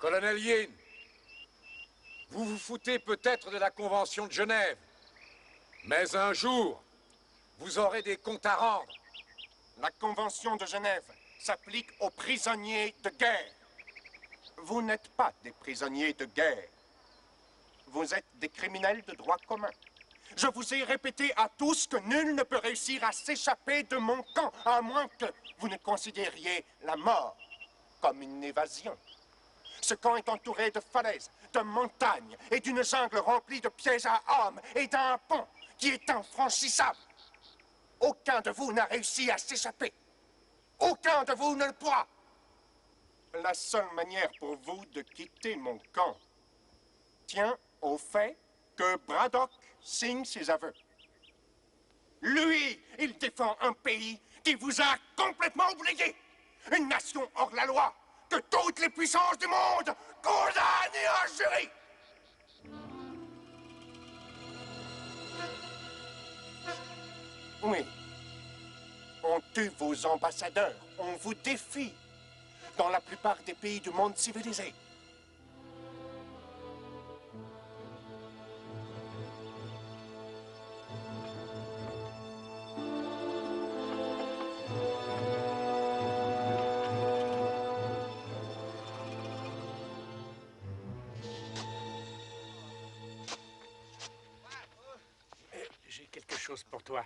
Colonel Yin, vous vous foutez peut-être de la Convention de Genève, mais un jour, vous aurez des comptes à rendre. La Convention de Genève s'applique aux prisonniers de guerre. Vous n'êtes pas des prisonniers de guerre. Vous êtes des criminels de droit commun. Je vous ai répété à tous que nul ne peut réussir à s'échapper de mon camp, à moins que vous ne considériez la mort comme une évasion. Ce camp est entouré de falaises, de montagnes et d'une jungle remplie de pièges à hommes et d'un pont qui est infranchissable. Aucun de vous n'a réussi à s'échapper. Aucun de vous ne le pourra. La seule manière pour vous de quitter mon camp tient au fait que Braddock signe ses aveux. Lui, il défend un pays qui vous a complètement oublié. Une nation hors la loi que toutes les puissances du monde condamnent et injurient. Oui. On tue vos ambassadeurs. On vous défie. Dans la plupart des pays du monde civilisé. J'ai quelque chose pour toi.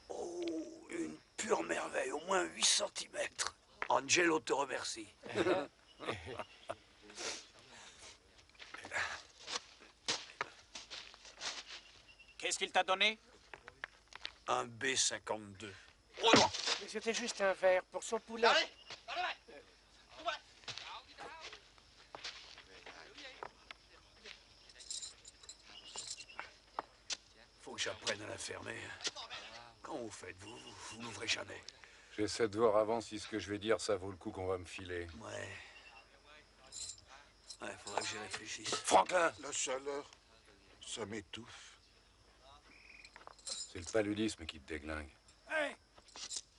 Oh, une pure merveille, au moins 8 cm. Angelo te remercie. Qu'est-ce qu'il t'a donné? Un B-52. Mais c'était juste un verre pour son poulet. Faut que j'apprenne à la fermer. Quand vous faites, vous n'ouvrez jamais. J'essaie de voir avant si ce que je vais dire, ça vaut le coup qu'on va me filer. Ouais. Ouais, faudra que j'y réfléchisse. Franklin! La chaleur, ça m'étouffe. C'est le paludisme qui te déglingue. Hé!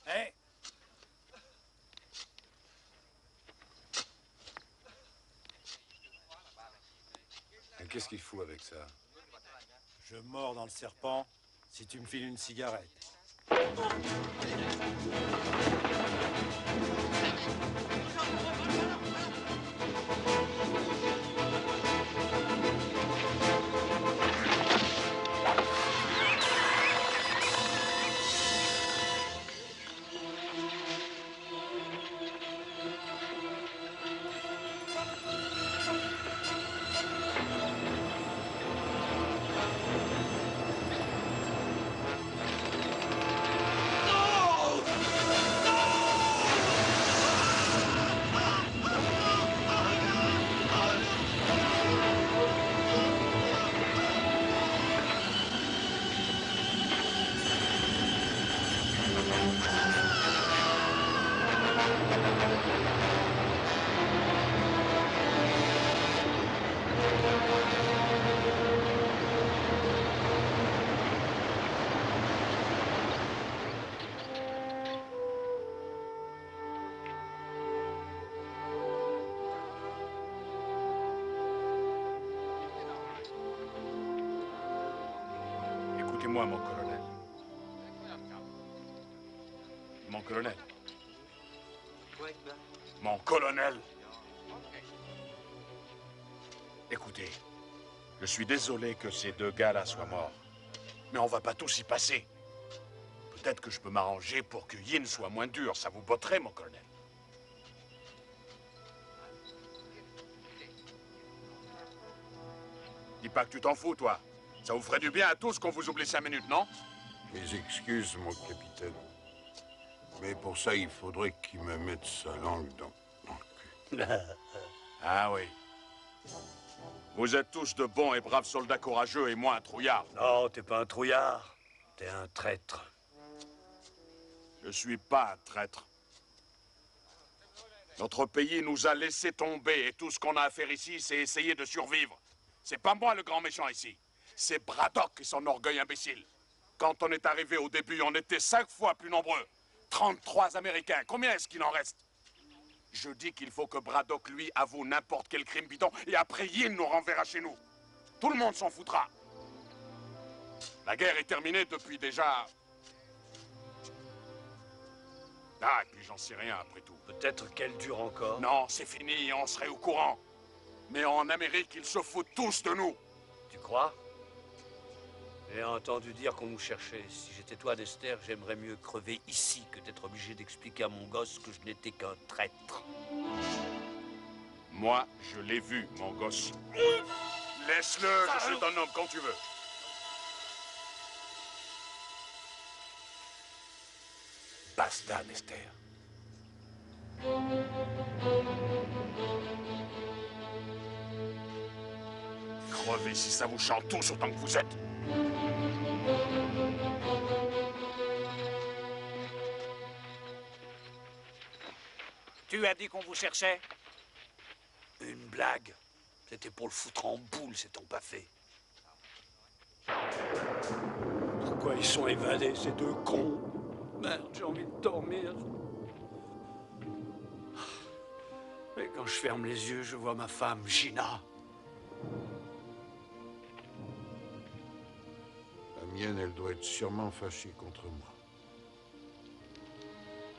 Hé! Mais qu'est-ce qu'il fout avec ça? Je mords dans le serpent si tu me files une cigarette. Écoutez-moi, mon colonel. Mon colonel. Mon colonel. Écoutez, je suis désolé que ces deux gars-là soient morts. Mais on va pas tous y passer. Peut-être que je peux m'arranger pour que Yin soit moins dur. Ça vous botterait, mon colonel. Dis pas que tu t'en fous, toi. Ça vous ferait du bien à tous qu'on vous oublie 5 minutes, non? Mes excuses, mon capitaine. Mais pour ça, il faudrait qu'il me mette sa langue dans le cul. Ah oui. Vous êtes tous de bons et braves soldats courageux et moi un trouillard. Non, t'es pas un trouillard. T'es un traître. Je suis pas un traître. Notre pays nous a laissé tomber et tout ce qu'on a à faire ici, c'est essayer de survivre. C'est pas moi le grand méchant ici. C'est Braddock et son orgueil imbécile. Quand on est arrivé au début, on était 5 fois plus nombreux. 33 Américains. Combien est-ce qu'il en reste? Je dis qu'il faut que Braddock, lui, avoue n'importe quel crime bidon, et après Yin nous renverra chez nous. Tout le monde s'en foutra. La guerre est terminée depuis déjà... Ah, et puis j'en sais rien après tout. Peut-être qu'elle dure encore. Non, c'est fini, on serait au courant. Mais en Amérique, ils se foutent tous de nous. Tu crois? J'ai entendu dire qu'on nous cherchait. Si j'étais toi, Dexter, j'aimerais mieux crever ici que d'être obligé d'expliquer à mon gosse que je n'étais qu'un traître. Moi, je l'ai vu, mon gosse. Laisse-le, je suis ton homme quand tu veux. Basta, Dexter. Crevez si ça vous chante tous autant que vous êtes. Tu as dit qu'on vous cherchait? Une blague. C'était pour le foutre en boule, c'est ton pas fait. Pourquoi ils sont évadés, ces deux cons? Merde, j'ai envie de dormir. Mais quand je ferme les yeux, je vois ma femme, Gina. La mienne, elle doit être sûrement fâchée contre moi.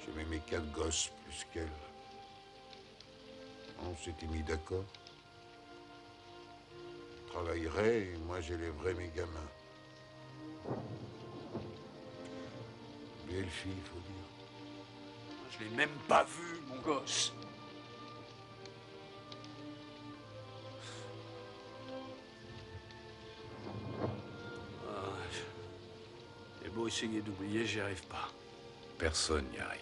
J'aimais mes 4 gosses plus qu'elle. On s'était mis d'accord. Je travaillerais et moi j'élèverais mes gamins. Belle fille, il faut dire. Je l'ai même pas vu, mon gosse. J'ai beau essayer d'oublier, j'y arrive pas. Personne n'y arrive.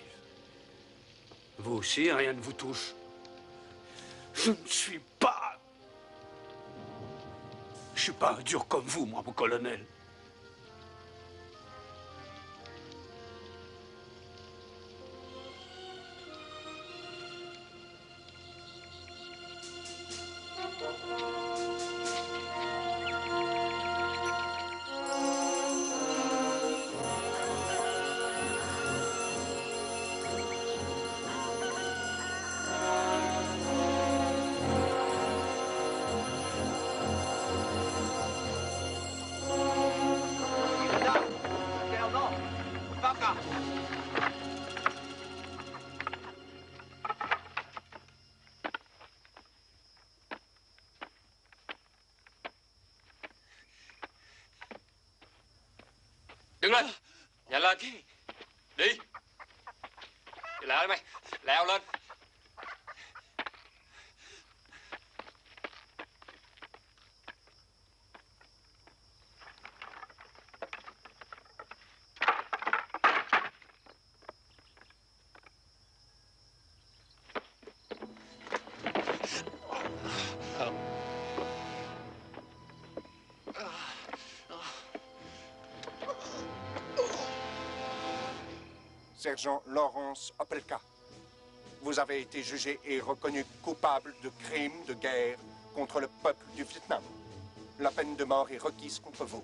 Vous aussi, rien ne vous touche. Je ne suis pas... Je suis pas un dur comme vous, moi, mon colonel. Đứng lên. Nhanh lên. Đi. Đi lại mày. Leo lên. Sergent Lawrence Opelka, vous avez été jugé et reconnu coupable de crimes de guerre contre le peuple du Vietnam. La peine de mort est requise contre vous.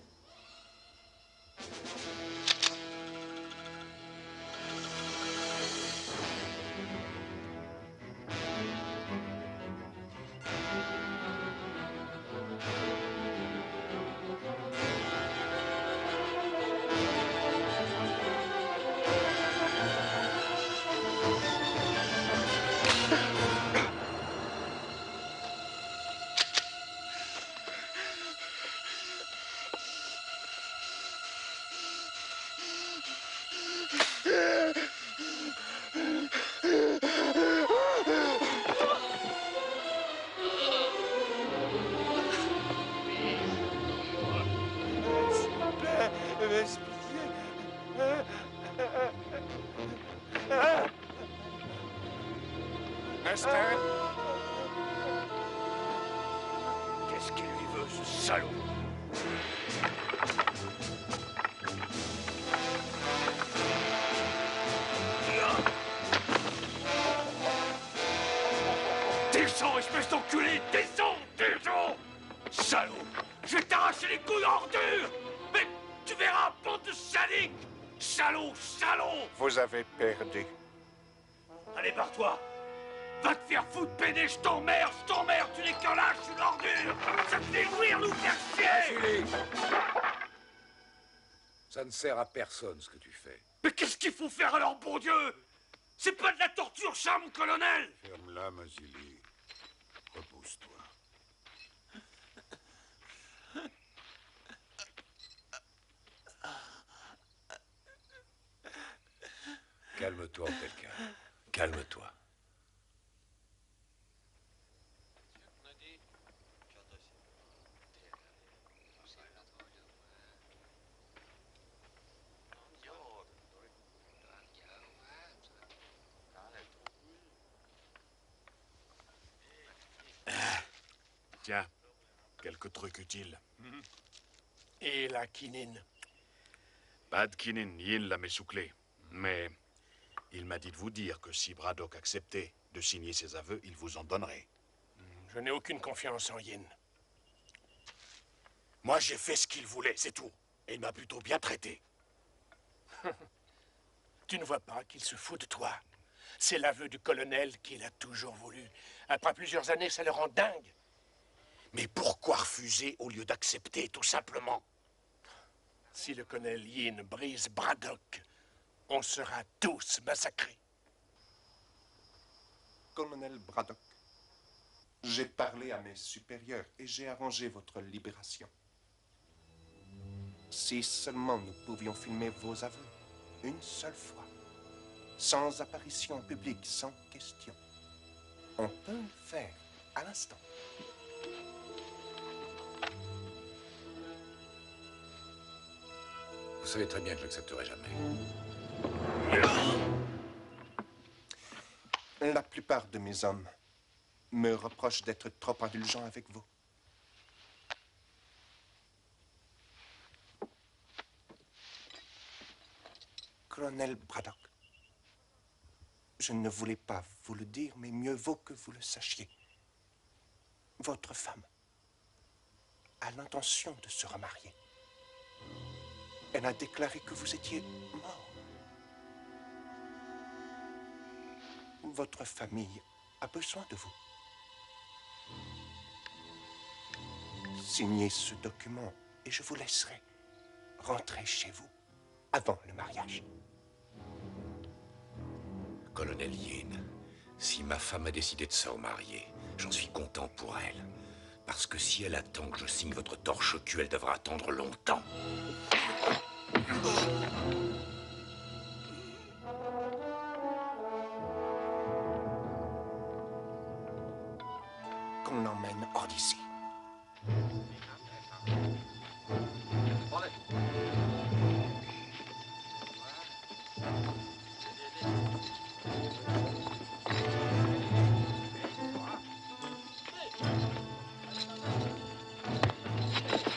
Qu'est-ce qu'il lui veut, ce salaud? Descends, espèce d'enculé! Descends! Descends! Salaud! Je vais t'arracher les couilles en ordure! Mais tu verras, bande de sadiques! salaud, salaud! Vous avez perdu. Allez, barre-toi! Va te faire foutre, pédé, je t'emmerde, tu n'es qu'un lâche, une ordure! Ça te fait jouir, nous faire chier! Julie! Ça ne sert à personne, ce que tu fais. Mais qu'est-ce qu'il faut faire alors, bon Dieu? C'est pas de la torture, ça, mon colonel! Ferme-la, Mazili. Repose-toi. Calme-toi, Pelka. Calme-toi. Tiens, quelques trucs utiles. Et la quinine? Pas de quinine, Yin l'a m'essouclé. Mais il m'a dit de vous dire que si Braddock acceptait de signer ses aveux, il vous en donnerait. Je n'ai aucune confiance en Yin. Moi, j'ai fait ce qu'il voulait, c'est tout. Et il m'a plutôt bien traité. Tu ne vois pas qu'il se fout de toi? C'est l'aveu du colonel qu'il a toujours voulu. Après plusieurs années, ça le rend dingue. Mais pourquoi refuser au lieu d'accepter, tout simplement? Si le colonel Yin brise Braddock, on sera tous massacrés. Colonel Braddock, j'ai parlé à mes supérieurs et j'ai arrangé votre libération. Si seulement nous pouvions filmer vos aveux, une seule fois, sans apparition publique, sans question. On peut le faire à l'instant. Vous savez très bien que je n'accepterai jamais. La plupart de mes hommes me reprochent d'être trop indulgent avec vous. Colonel Braddock, je ne voulais pas vous le dire, mais mieux vaut que vous le sachiez. Votre femme a l'intention de se remarier. Elle a déclaré que vous étiez mort. Votre famille a besoin de vous. Signez ce document et je vous laisserai rentrer chez vous avant le mariage. Colonel Yin, si ma femme a décidé de se remarier, j'en suis content pour elle. Parce que si elle attend que je signe votre torche au cul, elle devra attendre longtemps. Qu'on l'emmène hors d'ici.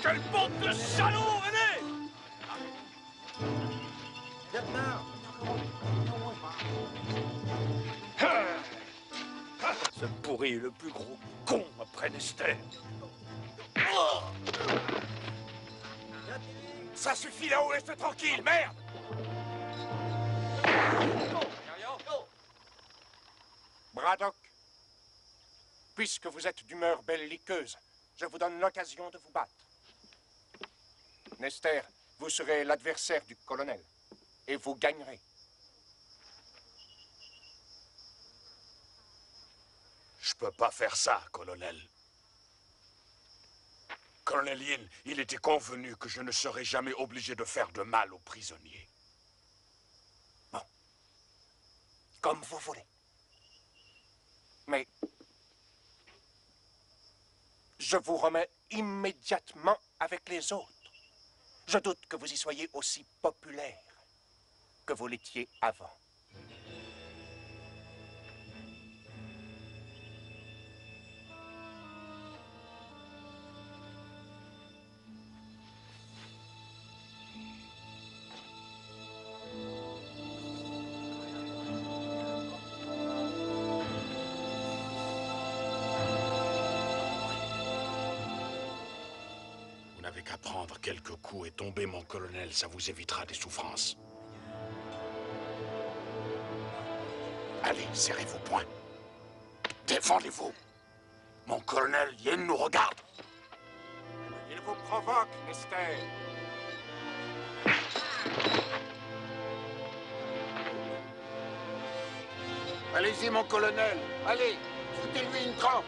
Quelle bande de salauds, venez! Ce pourri est le plus gros con après Nester. Ça suffit là-haut, laisse-le tranquille, merde! Braddock, puisque vous êtes d'humeur belliqueuse, je vous donne l'occasion de vous battre. Nester, vous serez l'adversaire du colonel, et vous gagnerez. Je peux pas faire ça, colonel. Colonel Yin, il était convenu que je ne serais jamais obligé de faire de mal aux prisonniers. Bon. Comme vous voulez. Mais je vous remets immédiatement avec les autres. Je doute que vous y soyez aussi populaire que vous l'étiez avant. Vous n'avez qu'à prendre quelques coups et tomber, mon colonel, ça vous évitera des souffrances. Allez, serrez vos poings. Défendez-vous. Mon colonel Yin nous regarde. Il vous provoque, Nester. Allez-y, mon colonel. Allez, foutez-lui une trempe.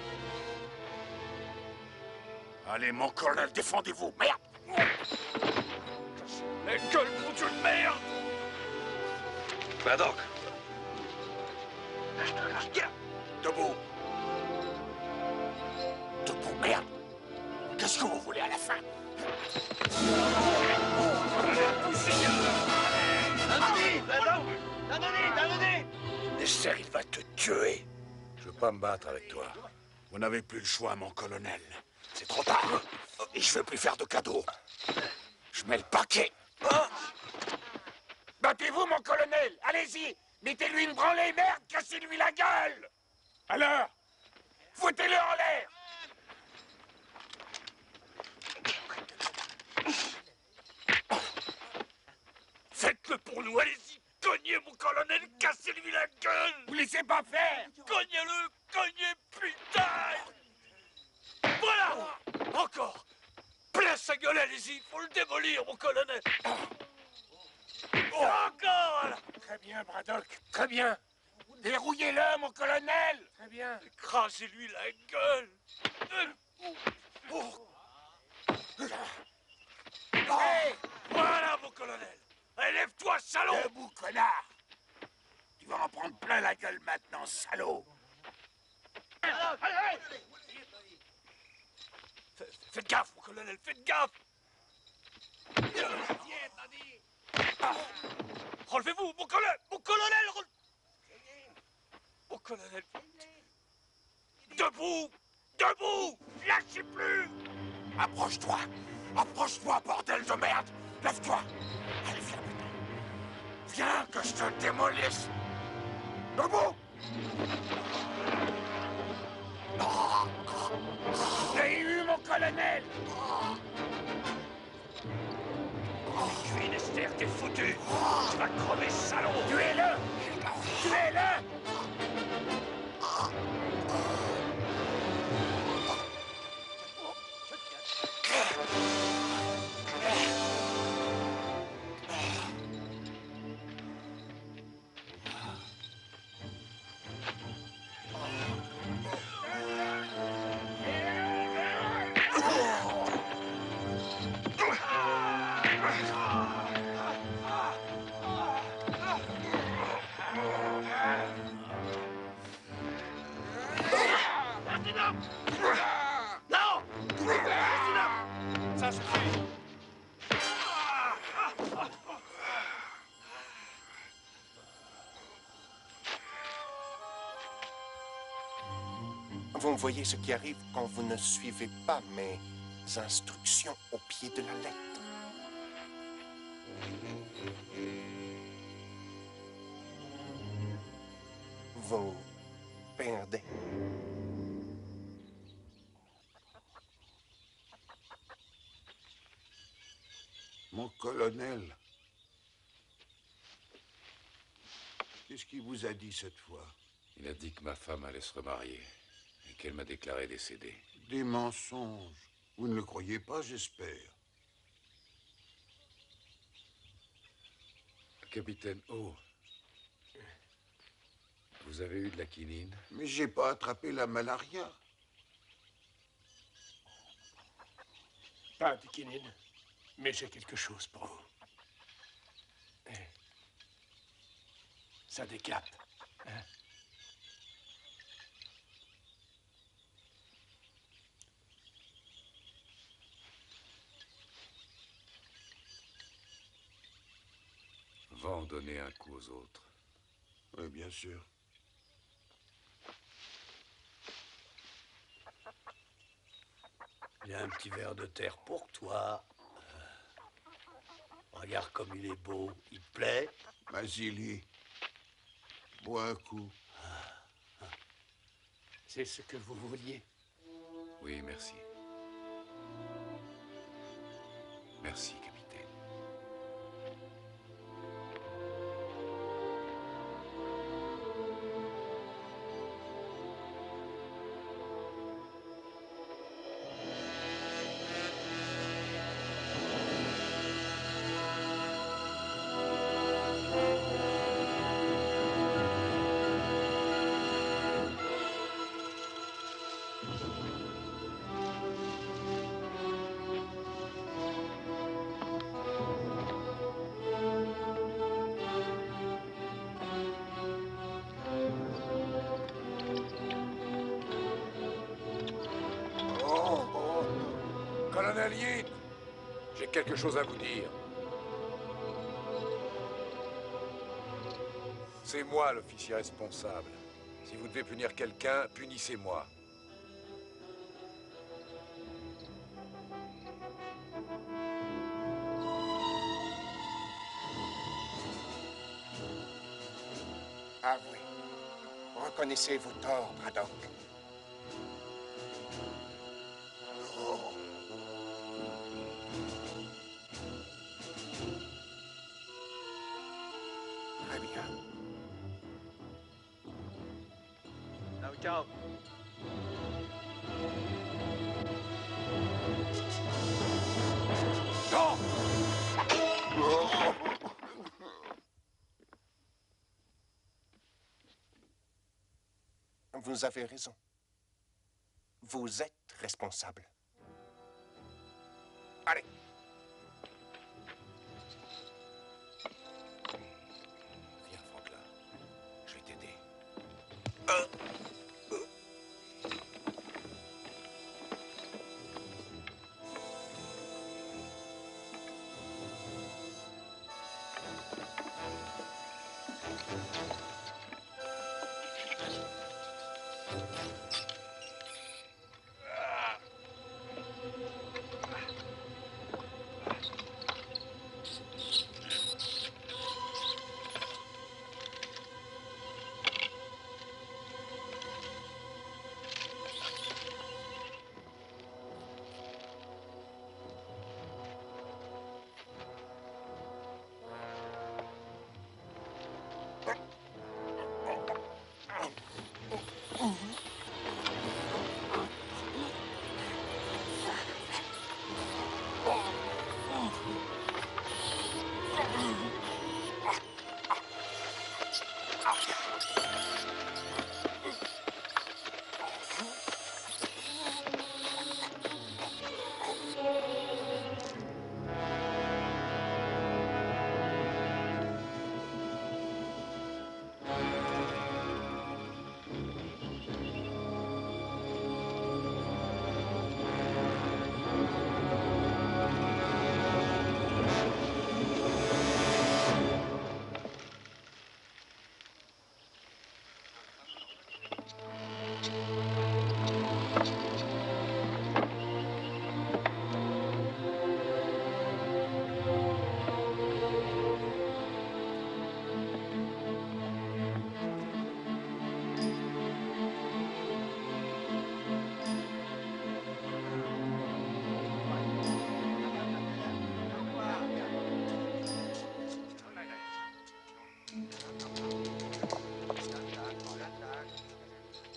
Allez, mon colonel, défendez-vous. Merde! La gueule, mon Dieu de merde! Braddock. Debout. Debout, merde. Qu'est-ce que vous voulez à la fin? Nester, il va te tuer. Je veux pas me battre avec toi. Vous n'avez plus le choix, mon colonel. C'est trop tard. Et je veux plus faire de cadeaux. Je mets le paquet. Battez-vous, mon colonel. Allez-y. Mettez-lui une branlée, merde. Cassez-lui la gueule. Alors, foutez-le en l'air. Faites-le pour nous, allez-y! Cognez, mon colonel, cassez-lui la gueule! Vous laissez pas faire. Cognez-le! Cognez, putain! Voilà! Encore! Plein sa gueule, allez-y! Faut le démolir, mon colonel! Encore! Voilà. Très bien, Braddock. Très bien. Dérouillez-le, mon colonel. Très bien. Écrasez-lui la gueule! Hey, Voilà, mon colonel! Allez, lève-toi, salaud! Debout, connard. Tu vas en prendre plein la gueule maintenant, salaud. Faites gaffe, mon colonel, faites gaffe! Relevez-vous, mon colonel! Mon colonel! Mon colonel! Debout! Debout! Lâchez plus! Approche-toi. Approche-toi, bordel de merde. Lève-toi. Allez, viens maintenant. Viens que je te démolisse. Debout. j'ai eu, mon colonel. Tu es Nester, t'es foutu! Tu vas crever, salaud! Tuez-le. Tuez-le. Non! Ça suffit! Vous voyez ce qui arrive quand vous ne suivez pas mes instructions au pied de la lettre. Vous perdez. Mon colonel, qu'est-ce qu'il vous a dit cette fois? Il a dit que ma femme allait se remarier et qu'elle m'a déclaré décédée. Des mensonges. Vous ne le croyez pas, j'espère. Capitaine O, vous avez eu de la quinine? Mais j'ai pas attrapé la malaria. Pas de quinine, mais j'ai quelque chose pour vous. Ça décape. Hein? Va en donner un coup aux autres. Oui, bien sûr. Il y a un petit verre de terre pour toi. Regarde comme il est beau. Il te plaît? Mazili, bois un coup. C'est ce que vous vouliez. Oui, merci. Merci, capitaine. Colonel Yin, j'ai quelque chose à vous dire. C'est moi l'officier responsable. Si vous devez punir quelqu'un, punissez-moi. Avouez. Reconnaissez vos torts, Braddock. Très bien. Now go. Non! Vous avez raison. Vous êtes responsable. Allez. Viens, Franklin. Je vais t'aider.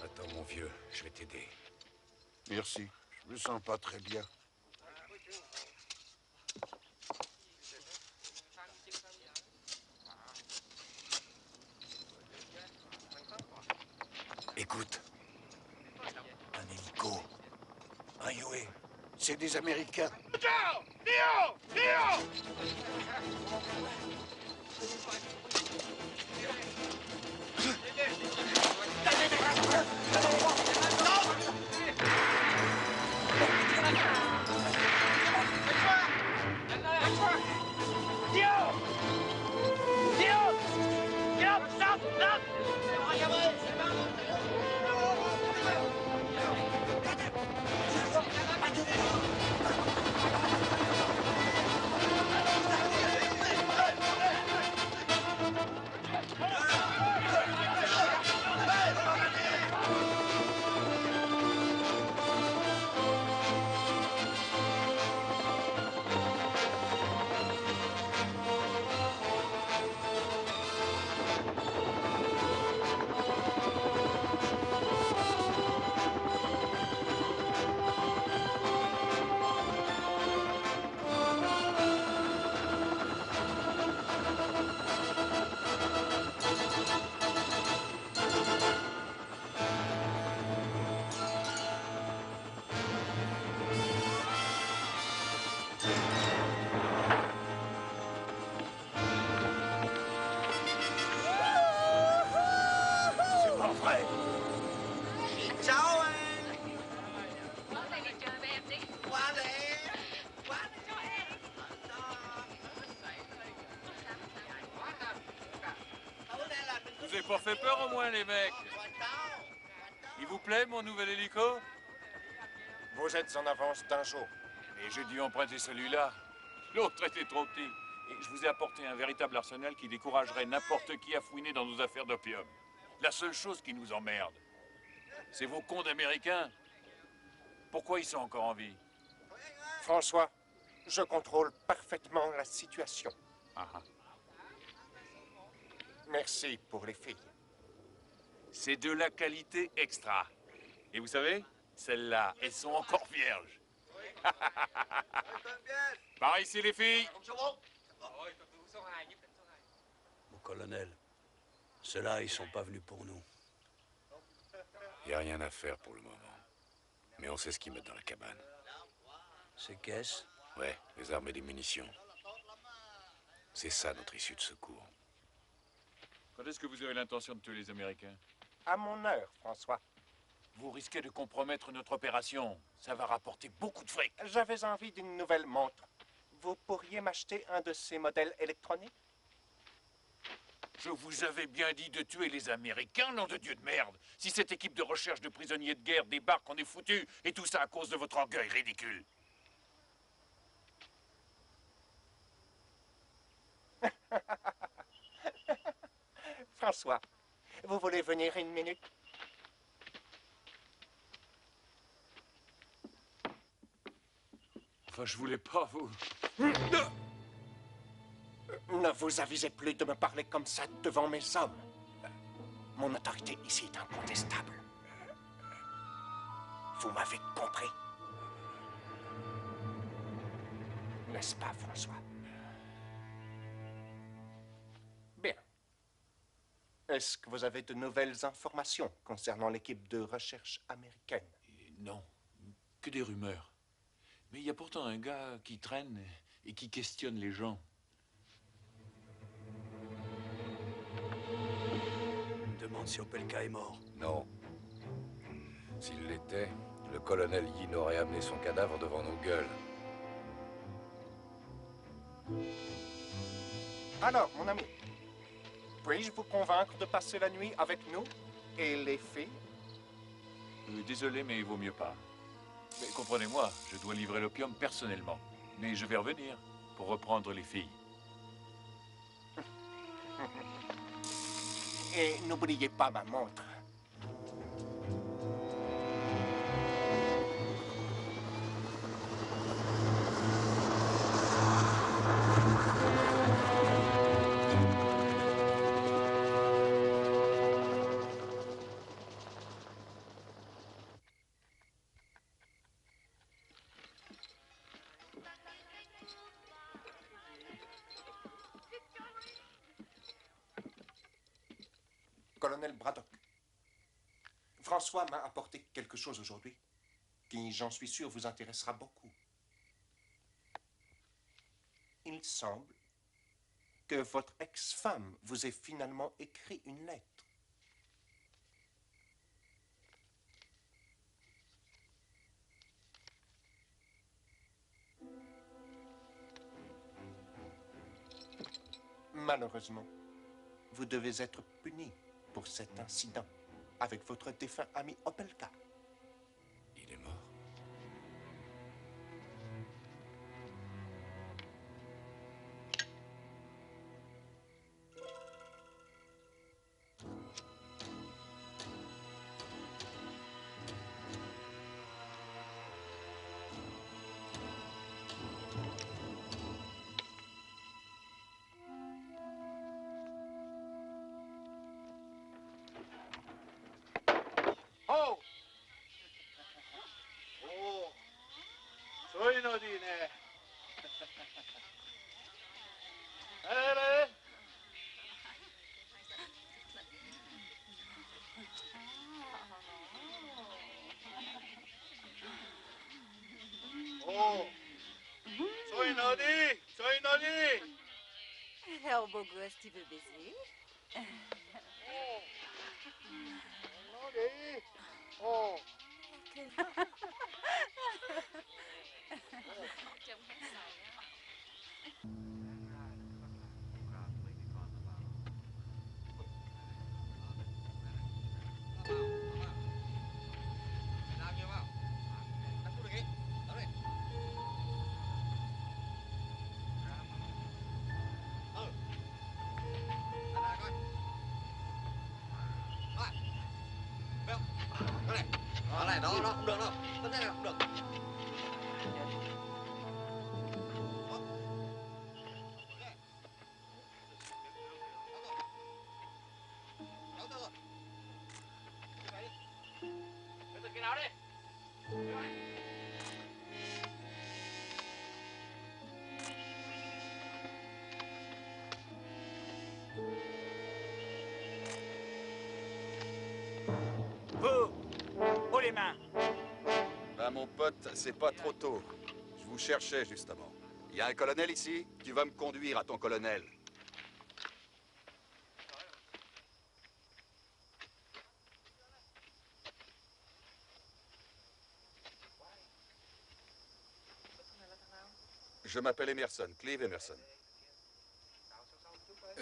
Attends, mon vieux, je vais t'aider. Merci. Je me sens pas très bien. Écoute. Un hélico. Un Yue. C'est des Américains. pas fait peur au moins, les mecs. Il vous plaît, mon nouvel hélico? Vous êtes en avance d'un jour. Et j'ai dû emprunter celui-là. L'autre était trop petit. Et je vous ai apporté un véritable arsenal qui découragerait n'importe qui à fouiner dans nos affaires d'opium. La seule chose qui nous emmerde, c'est vos cons d'Américains. Pourquoi ils sont encore en vie? François, je contrôle parfaitement la situation. Ah ah. Merci pour les filles. C'est de la qualité extra. Et vous savez, celles-là, elles sont encore vierges. Par ici, les filles. Mon colonel, ceux-là, ils sont pas venus pour nous. Il n'y a rien à faire pour le moment. Mais on sait ce qu'ils mettent dans la cabane. Ces caisses? Ouais, les armes et des munitions. C'est ça notre issue de secours. Quand est-ce que vous avez l'intention de tuer les Américains? À mon heure, François. Vous risquez de compromettre notre opération. Ça va rapporter beaucoup de fric. J'avais envie d'une nouvelle montre. Vous pourriez m'acheter un de ces modèles électroniques? Je vous avais bien dit de tuer les Américains, nom de Dieu de merde. Si cette équipe de recherche de prisonniers de guerre débarque, on est foutu. Et tout ça à cause de votre orgueil ridicule. François, vous voulez venir une minute? Enfin, je voulais pas vous... Ne vous avisez plus de me parler comme ça devant mes hommes. Mon autorité ici est incontestable. Vous m'avez compris? N'est-ce pas, François? Bien. Est-ce que vous avez de nouvelles informations concernant l'équipe de recherche américaine? Non, que des rumeurs. Mais il y a pourtant un gars qui traîne et qui questionne les gens. Je me demande si Opelka est mort. Non. S'il l'était, le colonel Yin aurait amené son cadavre devant nos gueules. Alors, mon ami, puis-je vous convaincre de passer la nuit avec nous et les filles? Désolé, mais il vaut mieux pas. Mais comprenez-moi, je dois livrer l'opium personnellement. Mais je vais revenir pour reprendre les filles. Et n'oubliez pas ma montre. Colonel Braddock, François m'a apporté quelque chose aujourd'hui qui, j'en suis sûr, vous intéressera beaucoup. Il semble que votre ex-femme vous ait finalement écrit une lettre. Malheureusement, vous devez être puni pour cet incident avec votre défunt ami Opelka. Il est mort. Oh! Oh! Soy Nodine. Allez! Oh! Soy Nodi! Soy Nodi! Alors, beau gosse, tu veux baiser? Oh! Nodi! Oh! Đó này, đó, không được đâu. Tất nhiên là không được. Cái nào đi. Vous, haut les mains. Ben, mon pote, c'est pas trop tôt. Je vous cherchais, justement. Il y a un colonel ici? Tu vas me conduire à ton colonel. Je m'appelle Emerson, Clive Emerson.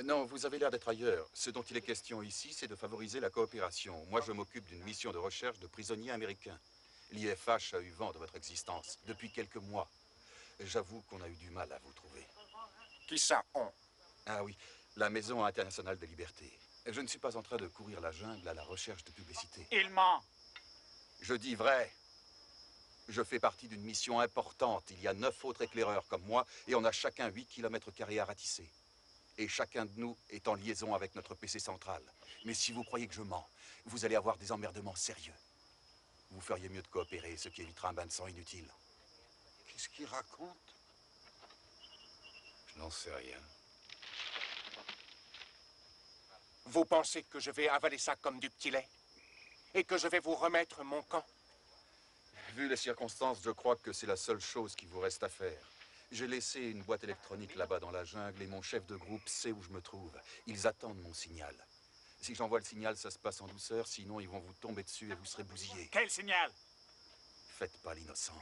Non, vous avez l'air d'être ailleurs. Ce dont il est question ici, c'est de favoriser la coopération. Moi, je m'occupe d'une mission de recherche de prisonniers américains. L'IFH a eu vent de votre existence depuis quelques mois. J'avoue qu'on a eu du mal à vous trouver. Qui ça, on? Ah oui, la Maison internationale de liberté. Je ne suis pas en train de courir la jungle à la recherche de publicité. Il ment. Je dis vrai. Je fais partie d'une mission importante. Il y a 9 autres éclaireurs comme moi et on a chacun 8 km² à ratisser. Et chacun de nous est en liaison avec notre PC central. Mais si vous croyez que je mens, vous allez avoir des emmerdements sérieux. Vous feriez mieux de coopérer, ce qui évitera un bain de sang inutile. Qu'est-ce qu'il raconte? Je n'en sais rien. Vous pensez que je vais avaler ça comme du petit lait? Et que je vais vous remettre mon camp? Vu les circonstances, je crois que c'est la seule chose qui vous reste à faire. J'ai laissé une boîte électronique là-bas dans la jungle et mon chef de groupe sait où je me trouve. Ils attendent mon signal. Si j'envoie le signal, ça se passe en douceur, sinon ils vont vous tomber dessus et vous serez bousillés. Quel signal? Faites pas l'innocent.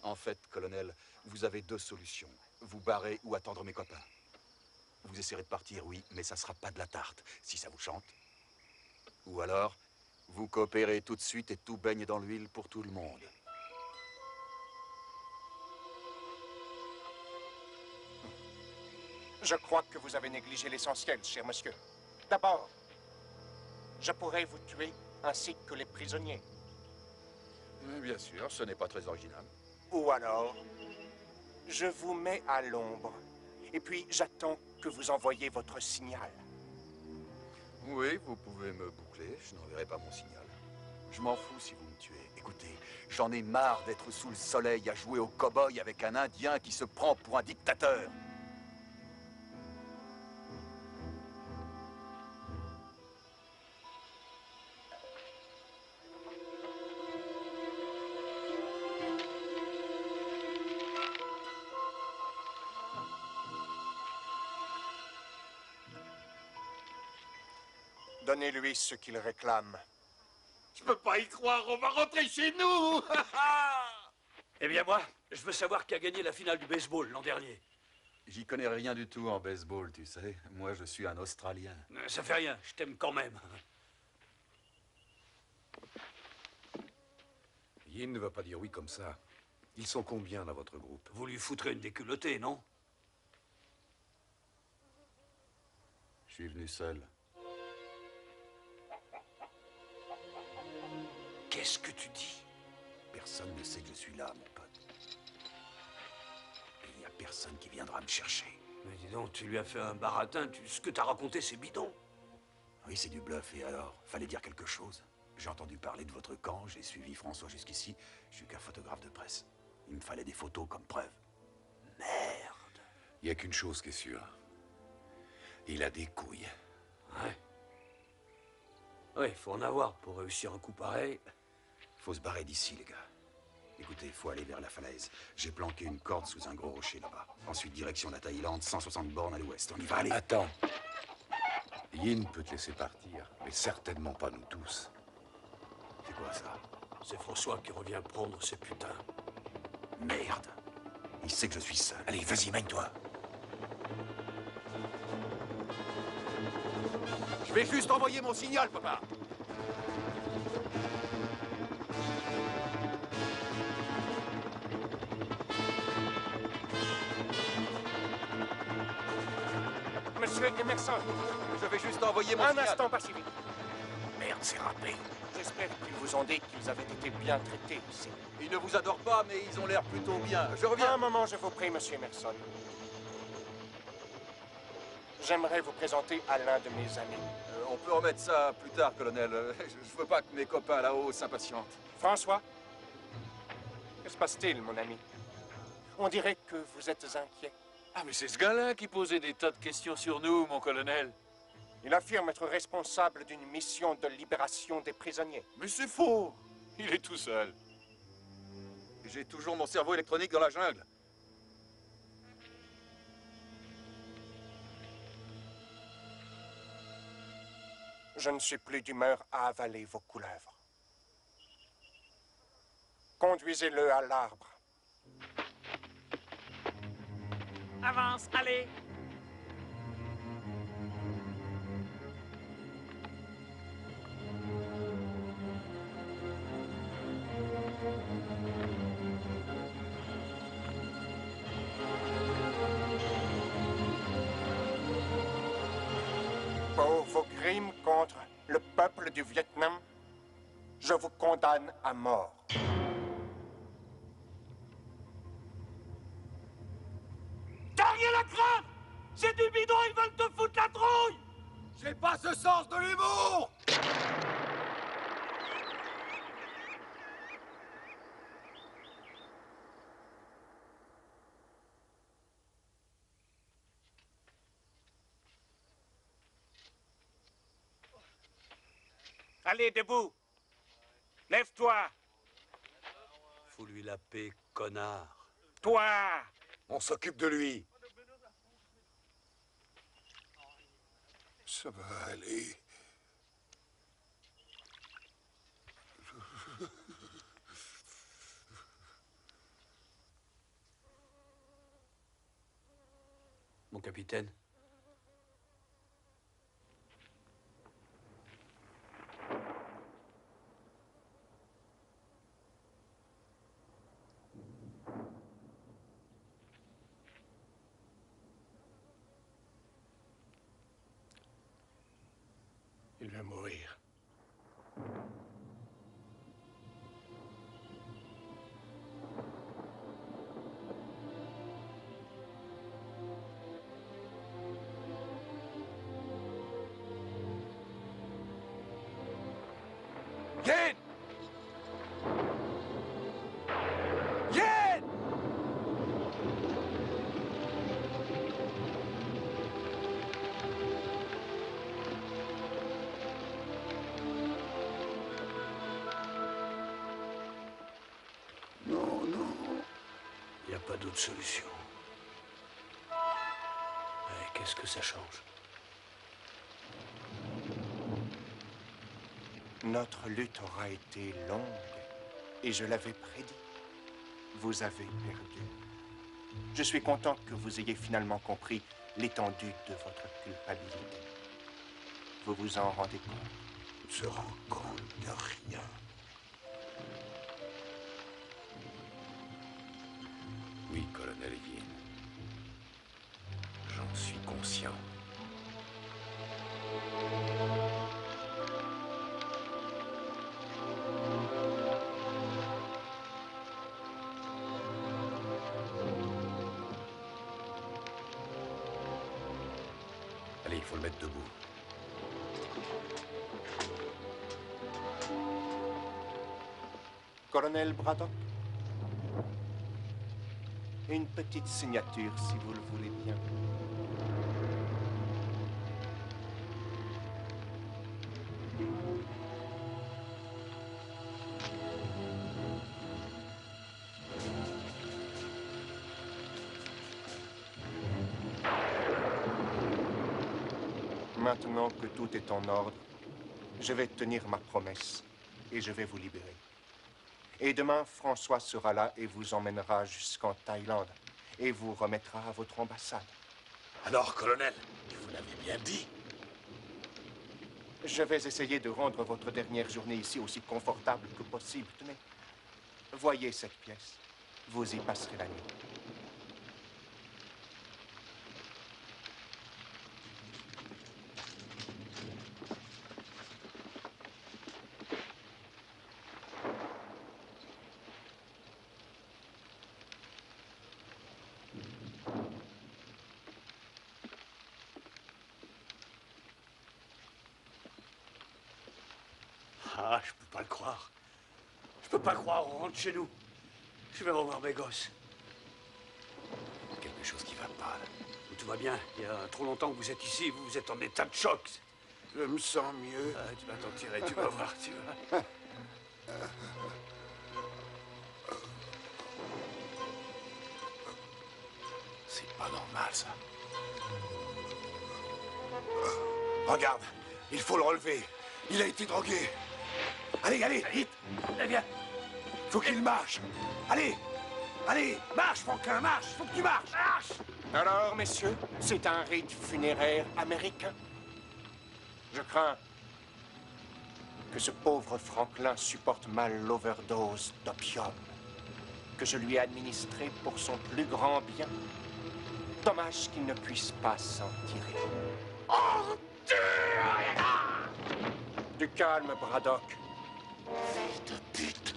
En fait, colonel, vous avez 2 solutions. Vous barrer ou attendre mes copains. Vous essaierez de partir, oui, mais ça sera pas de la tarte, si ça vous chante. Ou alors, vous coopérez tout de suite et tout baigne dans l'huile pour tout le monde. Je crois que vous avez négligé l'essentiel, cher monsieur. D'abord, je pourrais vous tuer ainsi que les prisonniers. Bien sûr, ce n'est pas très original. Ou alors, je vous mets à l'ombre. Et puis, j'attends que vous envoyiez votre signal. Oui, vous pouvez me boucler, je n'enverrai pas mon signal. Je m'en fous si vous me tuez. Écoutez, j'en ai marre d'être sous le soleil à jouer au cow-boy avec un Indien qui se prend pour un dictateur. Donnez-lui ce qu'il réclame. Je peux pas y croire, on va rentrer chez nous. Eh bien moi, je veux savoir qui a gagné la finale du baseball l'an dernier. J'y connais rien du tout en baseball, tu sais. Moi, je suis un Australien. Ça fait rien, je t'aime quand même. Yin ne va pas dire oui comme ça. Ils sont combien dans votre groupe? Vous lui foutrez une déculottée, non? Je suis venu seul. Qu'est-ce que tu dis? Personne ne sait que je suis là, mon pote. Et il n'y a personne qui viendra me chercher. Mais dis donc, tu lui as fait un baratin, ce que t'as raconté, c'est bidon. Oui, c'est du bluff, et alors? Fallait dire quelque chose. J'ai entendu parler de votre camp, j'ai suivi François jusqu'ici. Je suis qu'un photographe de presse. Il me fallait des photos comme preuve. Merde. Il n'y a qu'une chose qui est sûre. Il a des couilles. Ouais. Ouais, il faut en avoir pour réussir un coup pareil. Faut se barrer d'ici, les gars. Écoutez, faut aller vers la falaise. J'ai planqué une corde sous un gros rocher là-bas. Ensuite, direction la Thaïlande, 160 bornes à l'ouest. On y va, aller. Attends. Yin peut te laisser partir, mais certainement pas nous tous. C'est quoi ça? C'est François qui revient prendre ses putains. Merde. Il sait que je suis seul. Allez, vas-y, mène-toi. Je vais juste envoyer mon signal, papa. Monsieur Emerson. Je vais juste envoyer mon signal. signal. Un instant, pas si vite. merde, c'est râpé. J'espère qu'ils vous ont dit qu'ils avaient été bien traités ici. Ils ne vous adorent pas, mais ils ont l'air plutôt bien. Je reviens. Un moment, je vous prie, monsieur Emerson. J'aimerais vous présenter à l'un de mes amis. On peut remettre ça plus tard, colonel. Je veux pas que mes copains là-haut s'impatientent. François? Que se passe-t-il, mon ami? On dirait que vous êtes inquiet. Ah, mais c'est ce gars-là qui posait des tas de questions sur nous, mon colonel. Il affirme être responsable d'une mission de libération des prisonniers. Mais c'est faux. Il est tout seul. J'ai toujours mon cerveau électronique dans la jungle. Je ne suis plus d'humeur à avaler vos couleuvres. Conduisez-le à l'arbre. Avance, allez. Pour vos crimes contre le peuple du Vietnam, je vous condamne à mort. T'as rien à craindre! C'est du bidon, ils veulent te foutre la trouille! J'ai pas ce sens de l'humour! Allez, debout! Lève-toi! Fous lui la paix, connard. Toi! On s'occupe de lui. Ça va aller. Mon capitaine. Il va mourir. Yen! Yen! Non, non. Il n'y a pas d'autre solution. Ouais, qu'est-ce que ça change? Notre lutte aura été longue, et je l'avais prédit. Vous avez perdu. Je suis content que vous ayez finalement compris l'étendue de votre culpabilité. Vous vous en rendez compte? On se rend compte de rien. Oui, colonel Yin. J'en suis conscient. Allez, il faut le mettre debout. Colonel Braddock? Une petite signature, si vous le voulez bien. Maintenant que tout est en ordre, je vais tenir ma promesse et je vais vous libérer. Et demain, François sera là et vous emmènera jusqu'en Thaïlande et vous remettra à votre ambassade. Alors, colonel, vous l'avez bien dit. Je vais essayer de rendre votre dernière journée ici aussi confortable que possible. Tenez, voyez cette pièce. Vous y passerez la nuit. Ah, je peux pas le croire. Je peux pas croire, on rentre chez nous. Je vais revoir mes gosses. Quelque chose qui va pas, là. Tout va bien. Il y a trop longtemps que vous êtes ici, vous êtes en état de choc. Je me sens mieux. Ah, tu vas t'en tirer, tu vas voir, tu vas. C'est pas normal, ça. Regarde, il faut le relever. Il a été drogué. Allez, allez, vite. Allez, viens. Faut qu'il marche. Allez, allez, marche, Franklin, marche. Faut que tu marches. Marche. Alors, messieurs, c'est un rite funéraire américain. Je crains que ce pauvre Franklin supporte mal l'overdose d'opium que je lui ai administré pour son plus grand bien. Dommage qu'il ne puisse pas s'en tirer. Du calme, Braddock. Fils de pute.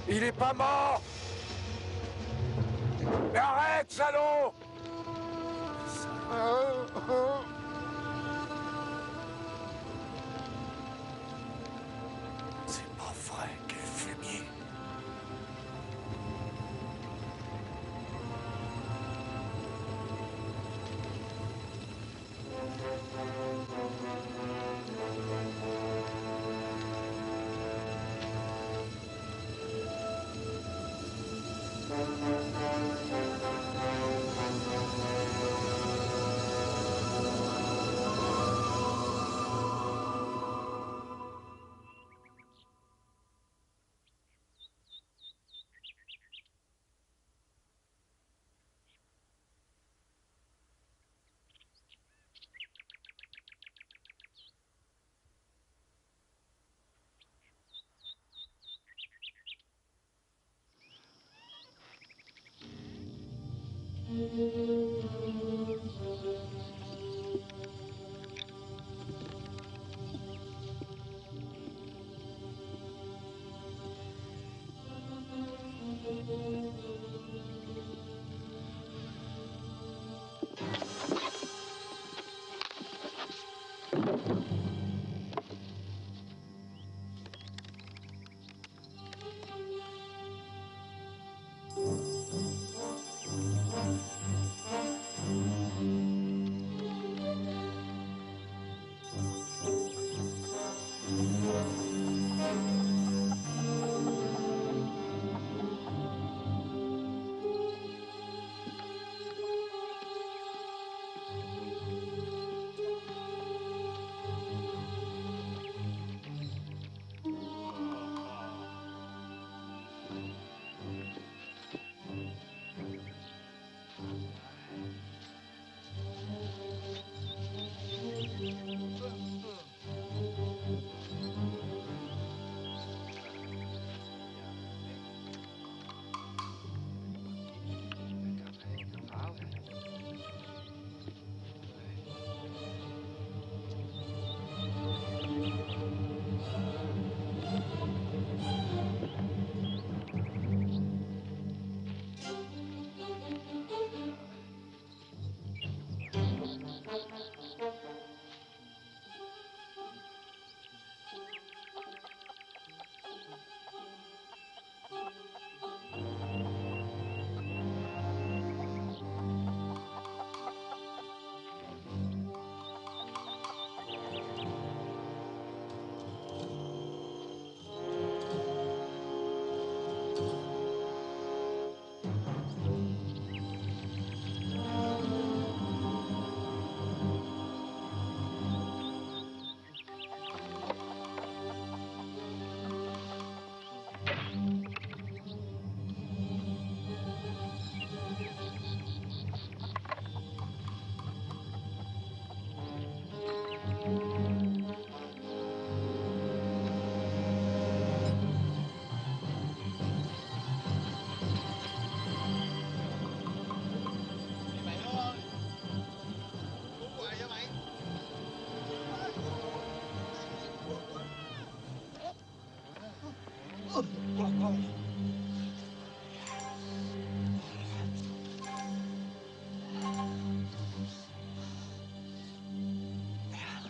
Il est pas mort. Mais arrête, salaud. C'est pas vrai, quel fumier.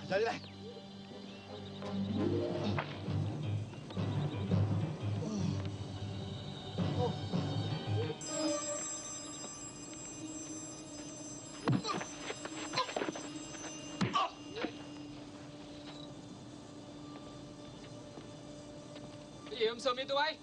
Ra đi đây. Cái gì sườn đi tụi bay?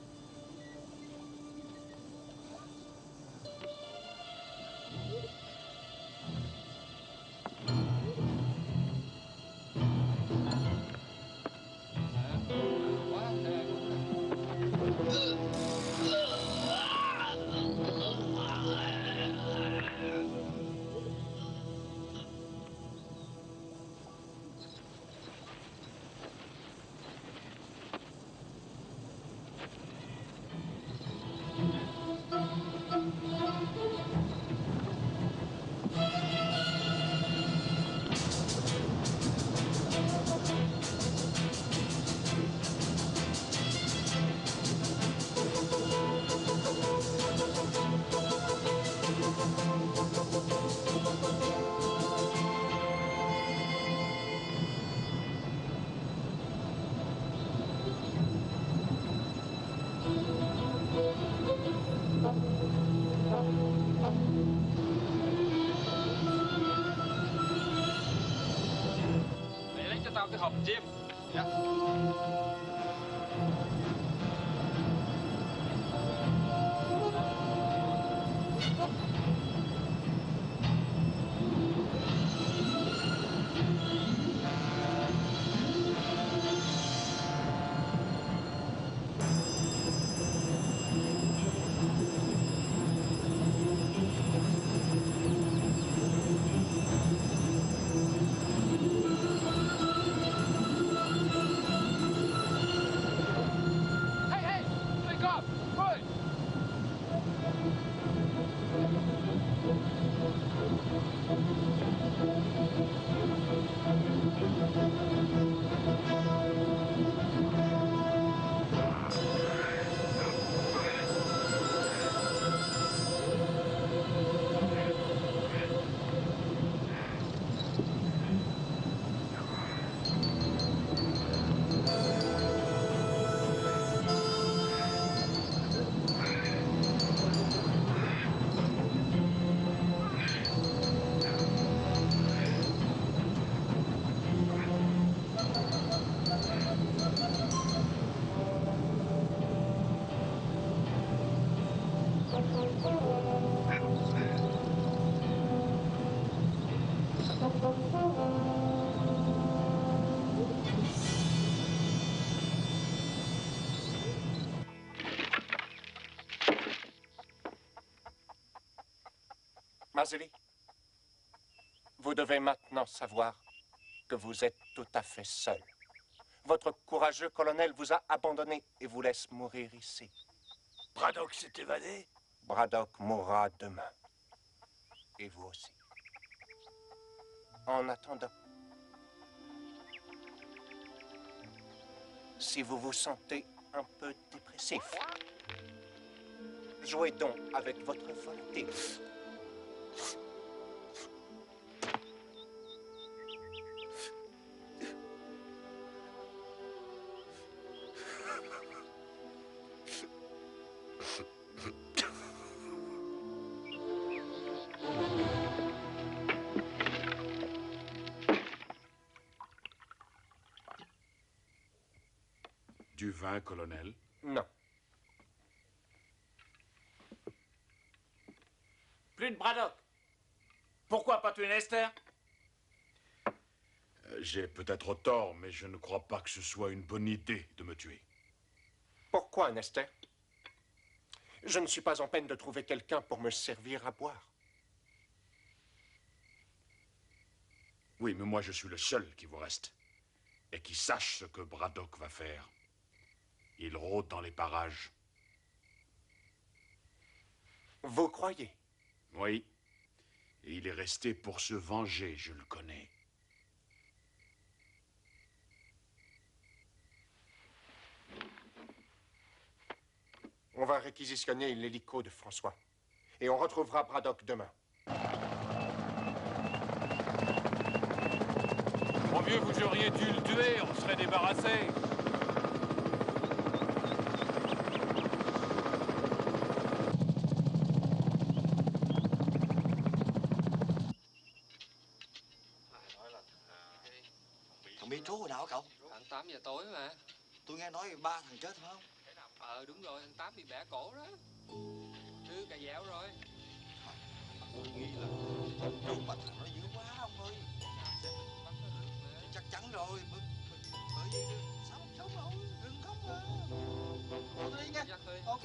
Mày lấy cho tao cái hộp chim. Dạ. Hey, hey! Wake up! Good! Marzilli, vous devez maintenant savoir que vous êtes tout à fait seul. Votre courageux colonel vous a abandonné et vous laisse mourir ici. Braddock s'est évadé? Braddock mourra demain. Et vous aussi. En attendant, si vous vous sentez un peu dépressif, jouez donc avec votre volonté. Du vin, colonel? Non. Plus de Braddock. Pourquoi pas tuer Nester? J'ai peut-être tort, mais je ne crois pas que ce soit une bonne idée de me tuer. Pourquoi, Nester? Je ne suis pas en peine de trouver quelqu'un pour me servir à boire. Oui, mais moi je suis le seul qui vous reste. Et qui sache ce que Braddock va faire. Il rôde dans les parages. Vous croyez? Oui. Et il est resté pour se venger, je le connais. On va réquisitionner l'hélico de François. Et on retrouvera Braddock demain. mieux vous auriez dû le tuer, on serait débarrassé. Thằng Mitro hồi nào hả cậu? Khoảng 8 giờ tối mà. Tôi nghe nói 3 thằng chết phải không? Đúng rồi, thằng Tám bị bẻ cổ đó. Thứ cà dẻo rồi. Tôi nghĩ là trốn mà thằng nó dữ quá ông ơi. Chắc chắn rồi. Bởi vì sao không sống đâu, đừng khóc mà. Tôi đi nha. Ok.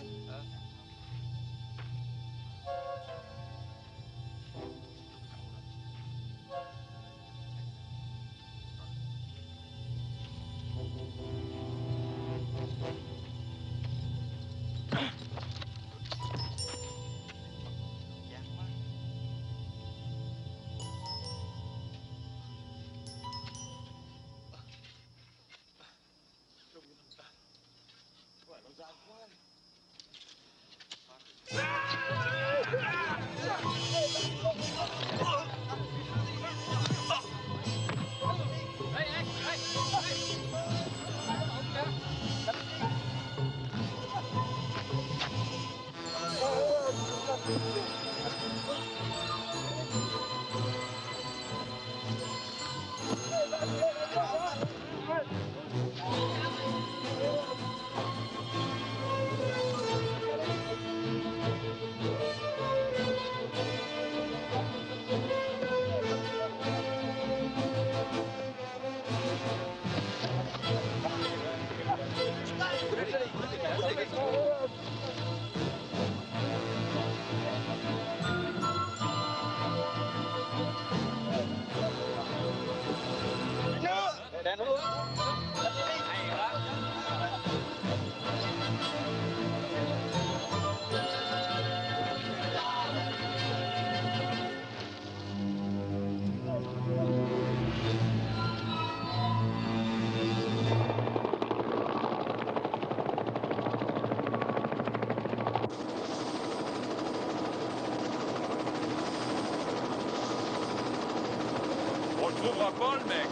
On ne trouvera pas le mec.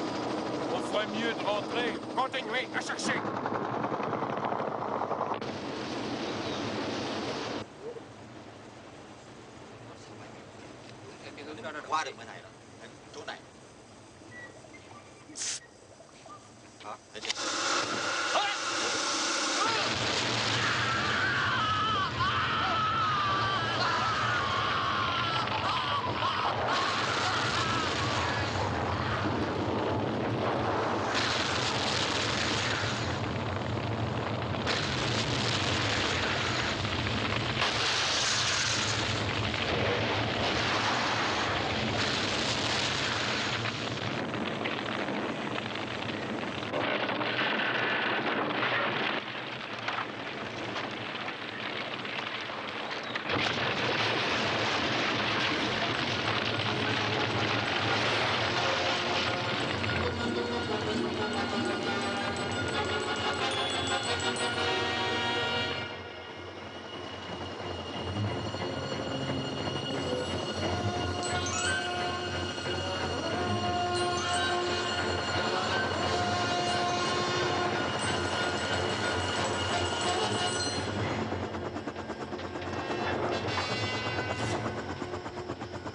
On ferait mieux de rentrer. Continuez à chercher. Qua được bên này rồi. Chỗ này. Đó, để xem.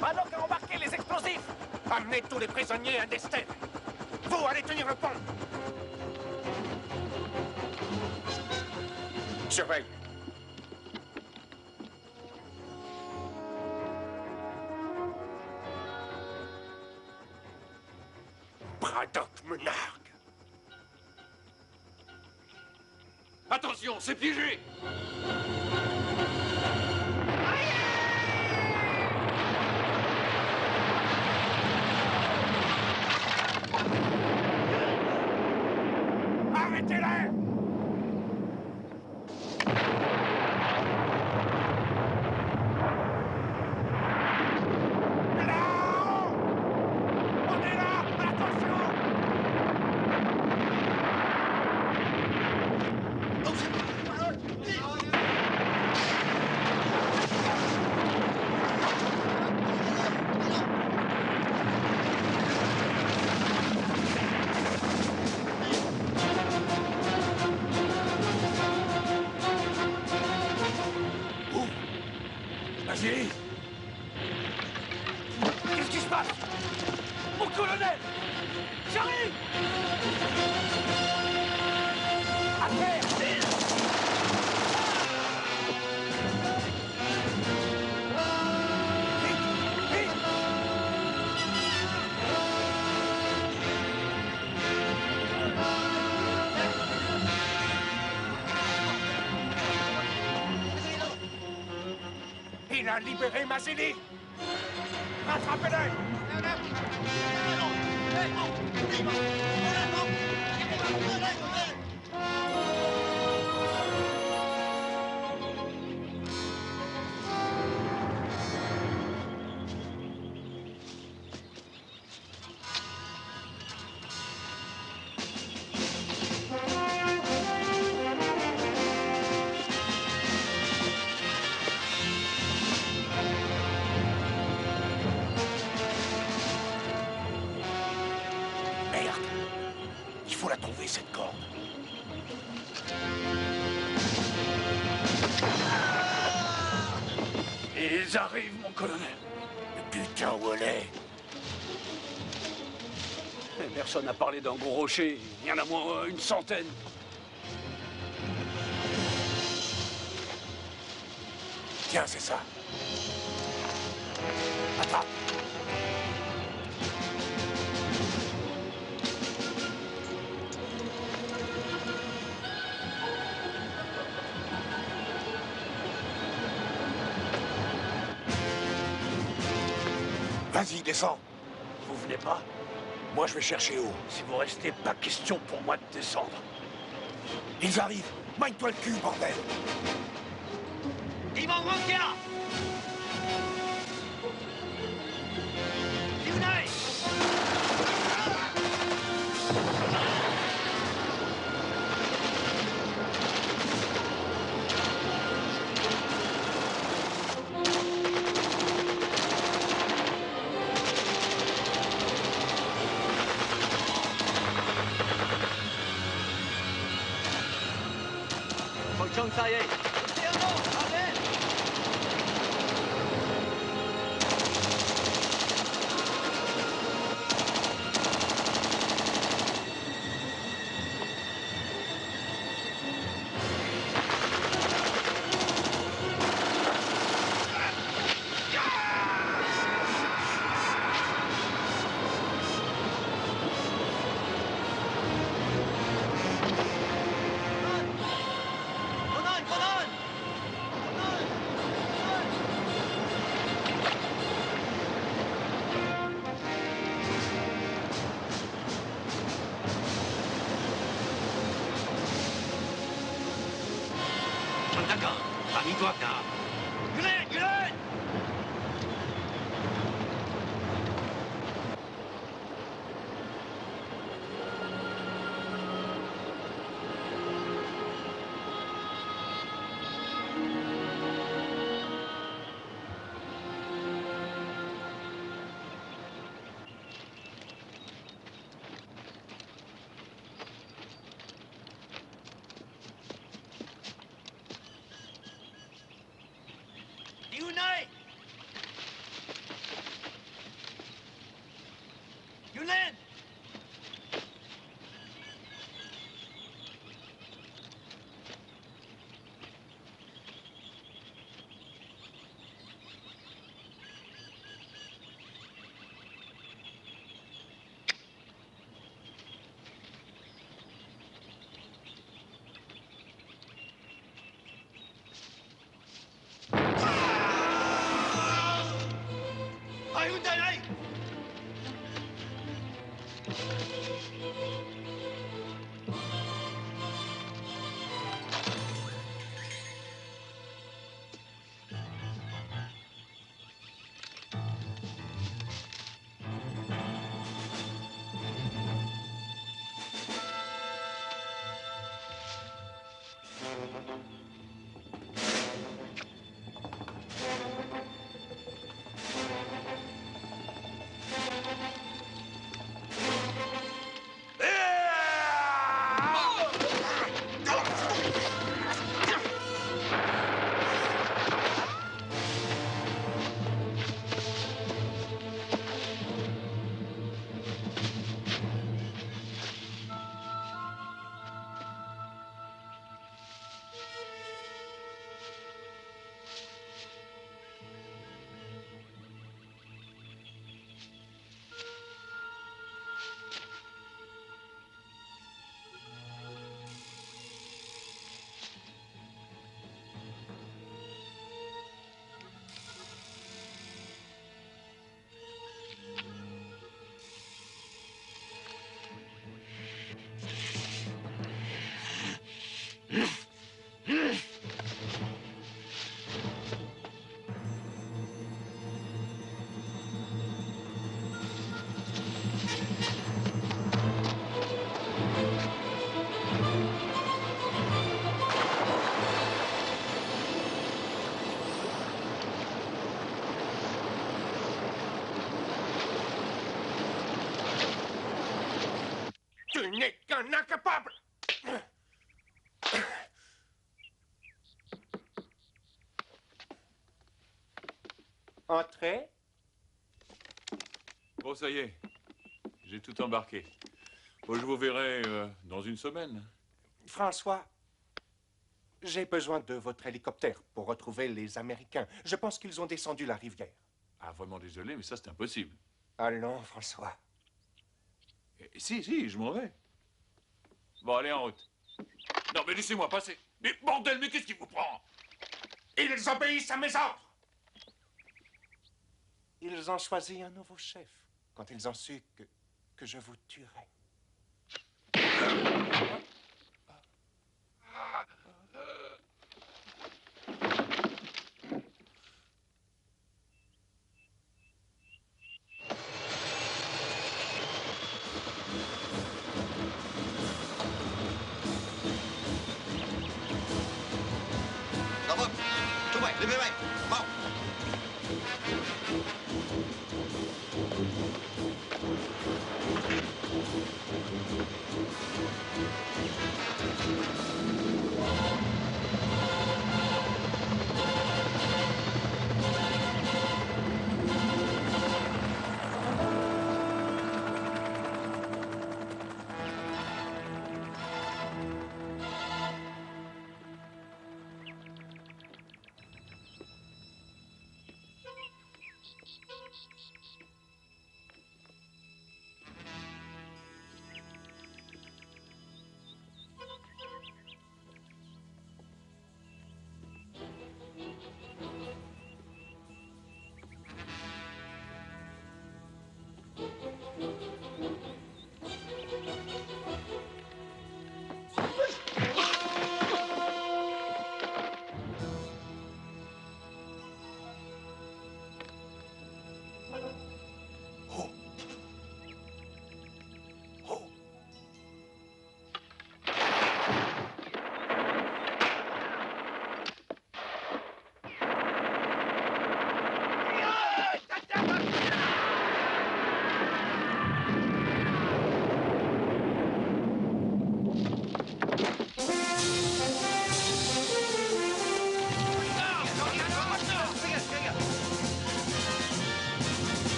Paddock a embarqué les explosifs. Amenez tous les prisonniers à Dester. Vous allez tenir le pont. Surveille. Braddock me nargue. Attention, c'est piégé. Arrêtez-les! se passe? Mon colonel! J'arrive! À terre, vite! Il a libéré Mazili! Rattrapez-le! Merde! Il faut la trouver, cette corde. Ils arrivent, mon colonel. Mais putain, où elle est? Personne n'a parlé d'un gros rocher. Il y en a moins une centaine. Tiens, c'est ça. Attrape. Vas-y, descends. Vous venez pas? Moi, je vais chercher haut. Si vous restez, pas question pour moi de descendre. Ils arrivent. Maille-toi le cul, bordel. Ils vont manquer là! Unai! Pocong saya. D'accord, parmi-toi, car. Gulen, Gulen! Unai! Yulen! Hyundai! un incapable! Entrez. Bon, ça y est. J'ai tout embarqué. Bon, je vous verrai dans une semaine. François, j'ai besoin de votre hélicoptère pour retrouver les Américains. Je pense qu'ils ont descendu la rivière. Ah, vraiment désolé, mais ça, c'est impossible. Allons, François. Si, je m'en vais. Bon, allez, en route. Non, mais laissez-moi passer. Mais bordel, mais qu'est-ce qui vous prend? Ils obéissent à mes ordres. Ils ont choisi un nouveau chef quand ils ont su que je vous tuerais. Vâng, chú Bảy, lên máy bay, mau.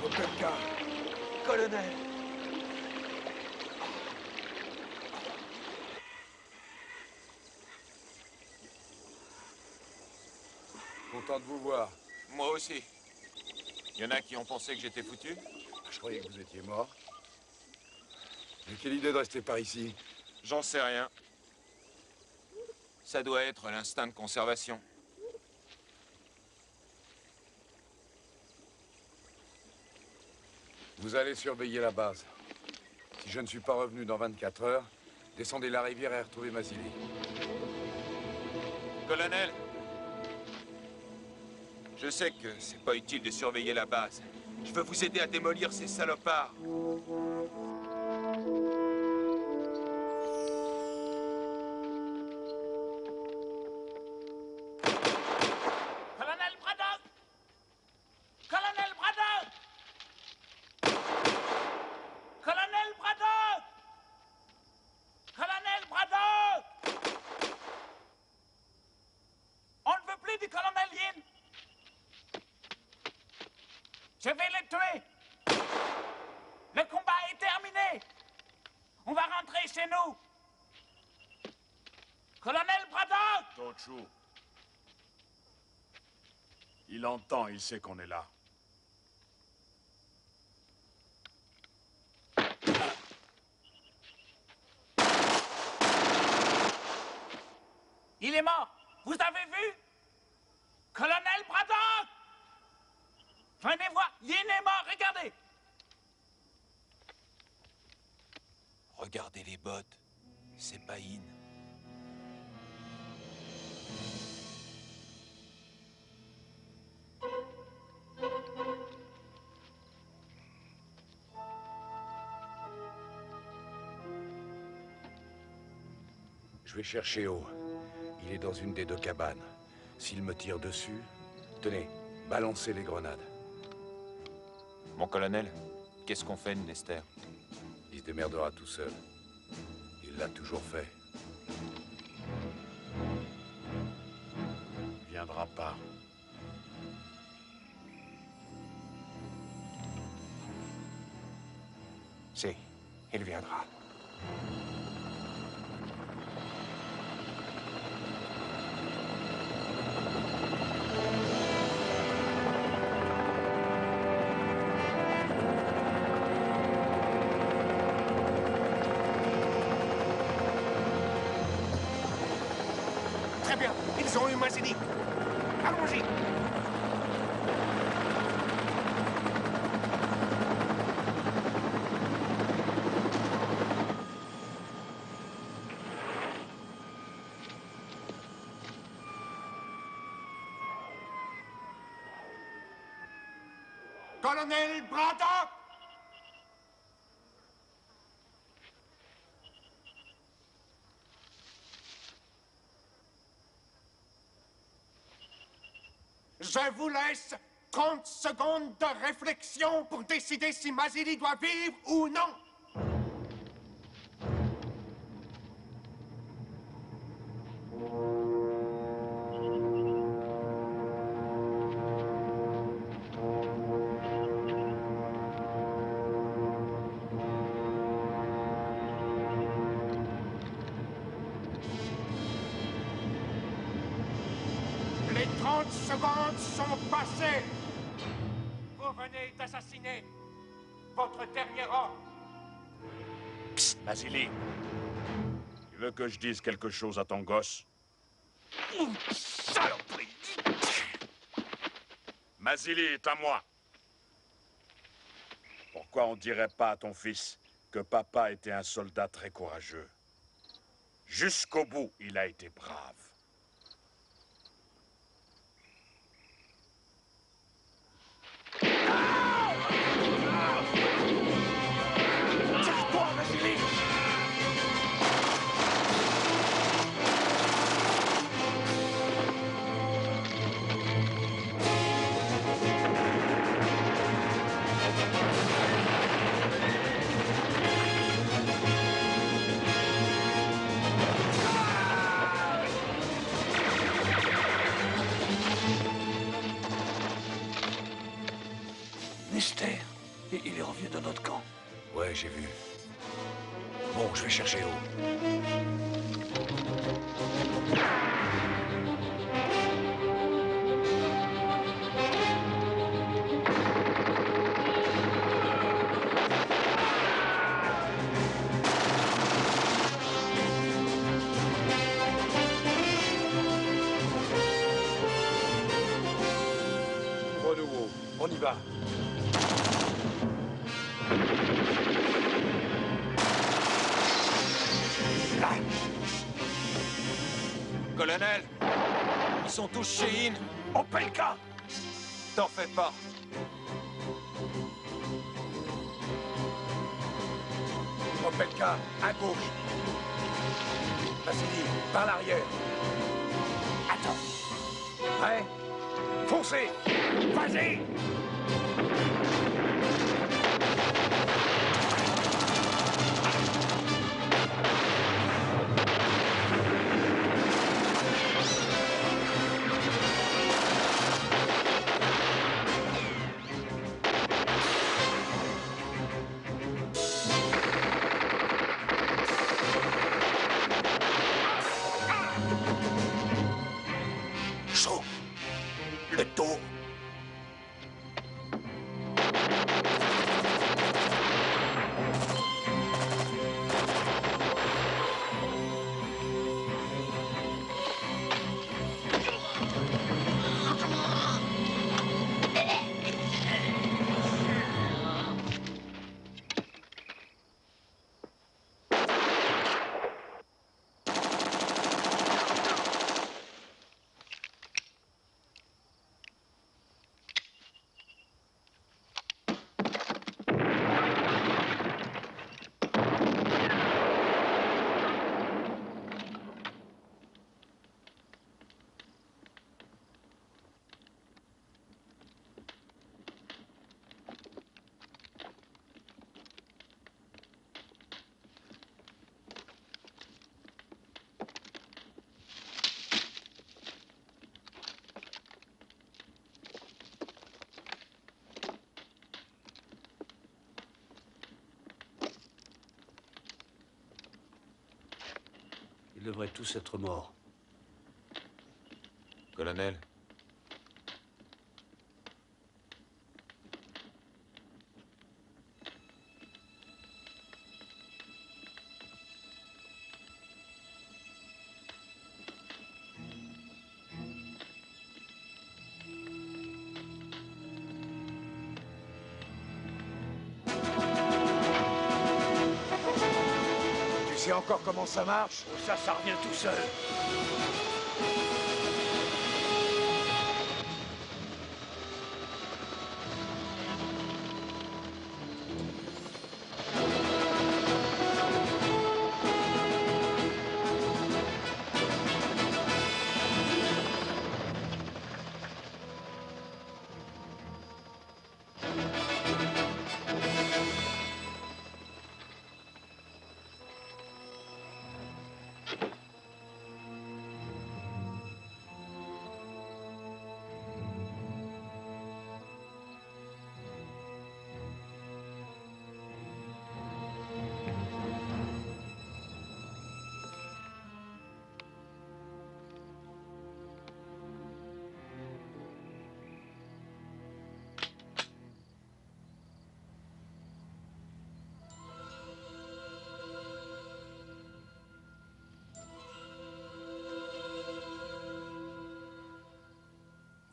Opelka, colonel. Content de vous voir. Moi aussi. Il y en a qui ont pensé que j'étais foutu? Je croyais que vous étiez mort. Mais quelle idée de rester par ici? J'en sais rien. Ça doit être l'instinct de conservation. Vous allez surveiller la base. Si je ne suis pas revenu dans 24 heures, descendez la rivière et retrouvez Mazili. Colonel, je sais que c'est pas utile de surveiller la base. Je veux vous aider à démolir ces salopards. Colonel Braddock! Colonel Braddock! Chou. Il entend, il sait qu'on est là. Il est mort. Vous avez vu? Colonel Braddock! Venez voir, Yin est mort, regardez! Regardez les bottes. C'est pas Yin. Je vais chercher O. Il est dans une des 2 cabanes. S'il me tire dessus, tenez, balancez les grenades. Mon colonel, qu'est-ce qu'on fait de Nester? Il se démerdera tout seul. Il l'a toujours fait. Il viendra pas. Si, il viendra. Très bien, ils ont eu Mazili. Allons-y. Colonel Braddock! Je vous laisse 30 secondes de réflexion pour décider si Mazili doit vivre ou non. Les 30 secondes sont passées. Vous venez d'assassiner votre dernier homme. Psst, Mazili. Tu veux que je dise quelque chose à ton gosse? Saloperie! Mazili est à moi. Pourquoi on dirait pas à ton fils que papa était un soldat très courageux? Jusqu'au bout, il a été brave. Tire-toi, Mazili! Nester, il est revenu dans notre camp. Ouais, j'ai vu. Bon, je vais chercher O. Renouveau, on y va. Colonel, ils sont tous chez Yin. Opelka! T'en fais pas. Opelka, à gauche. Vassili, par l'arrière. Attends. Prêt? Foncez! Vas-y! Ils devraient tous être morts. Colonel, Tu sais encore comment ça marche? Ça revient tout seul.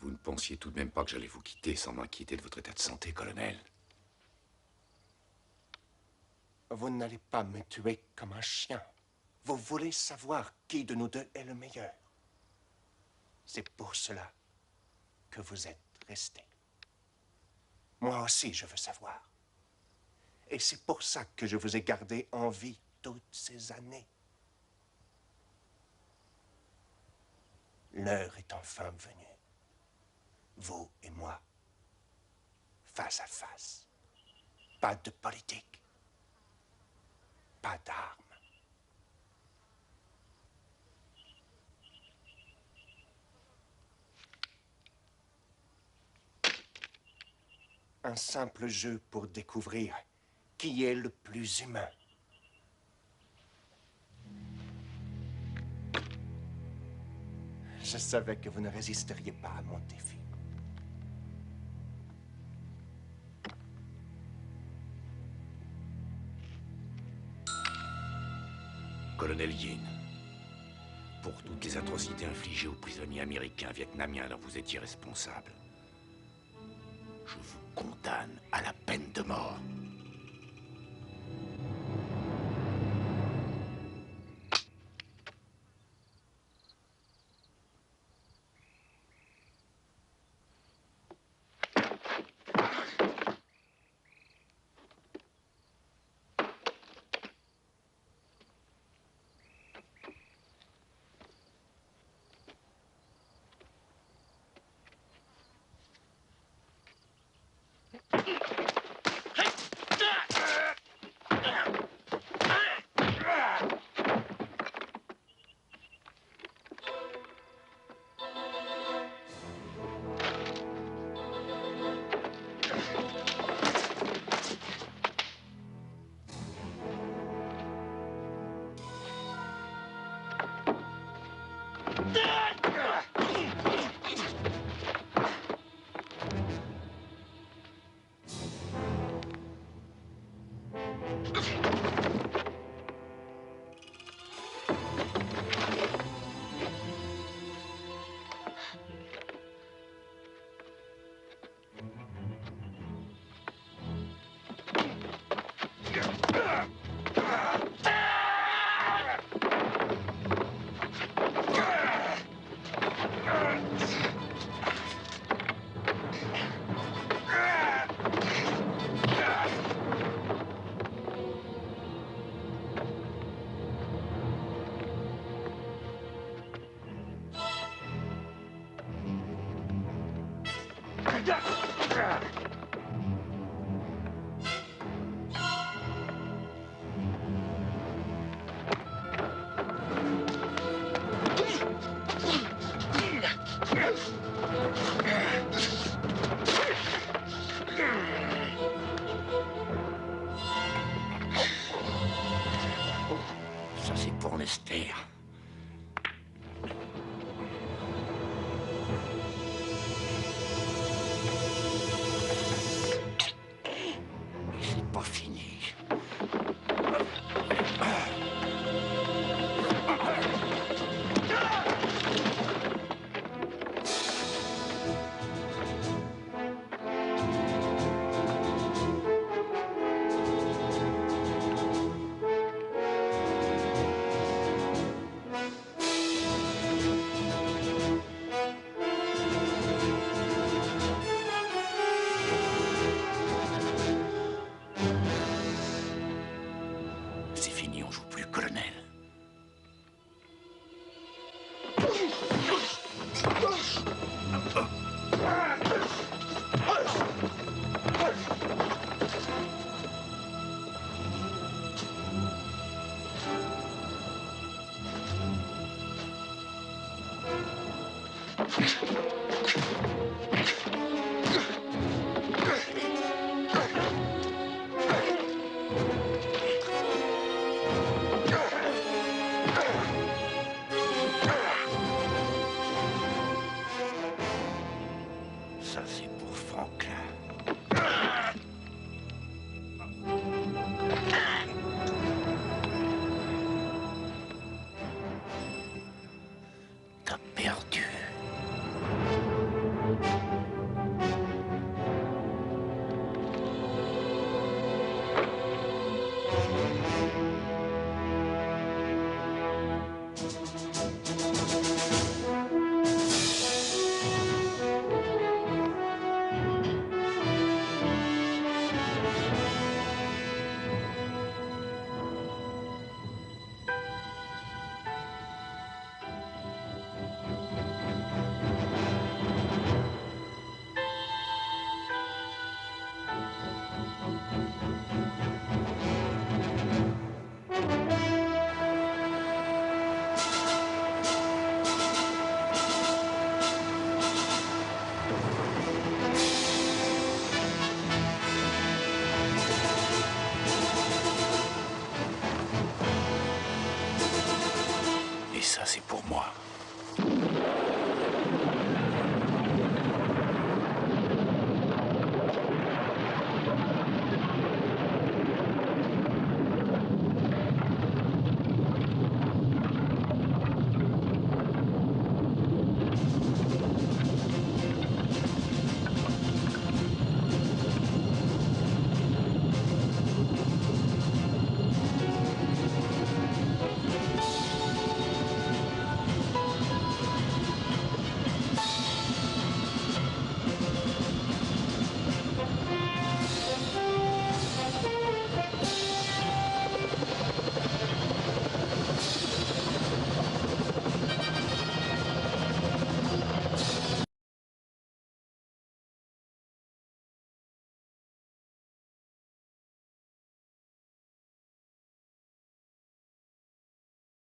Vous ne pensiez tout de même pas que j'allais vous quitter sans m'inquiéter de votre état de santé, colonel? Vous n'allez pas me tuer comme un chien. Vous voulez savoir qui de nous deux est le meilleur. C'est pour cela que vous êtes resté. Moi aussi, je veux savoir. Et c'est pour ça que je vous ai gardé en vie toutes ces années. L'heure est enfin venue. Vous et moi, face à face. Pas de politique. Pas d'armes. Un simple jeu pour découvrir qui est le plus humain. Je savais que vous ne résisteriez pas à mon défi. Colonel Yin, pour toutes les atrocités infligées aux prisonniers américains vietnamiens dont vous étiez responsable, je vous condamne à la peine de mort. Ça, c'est pour Lester. Ça, c'est pour Franklin.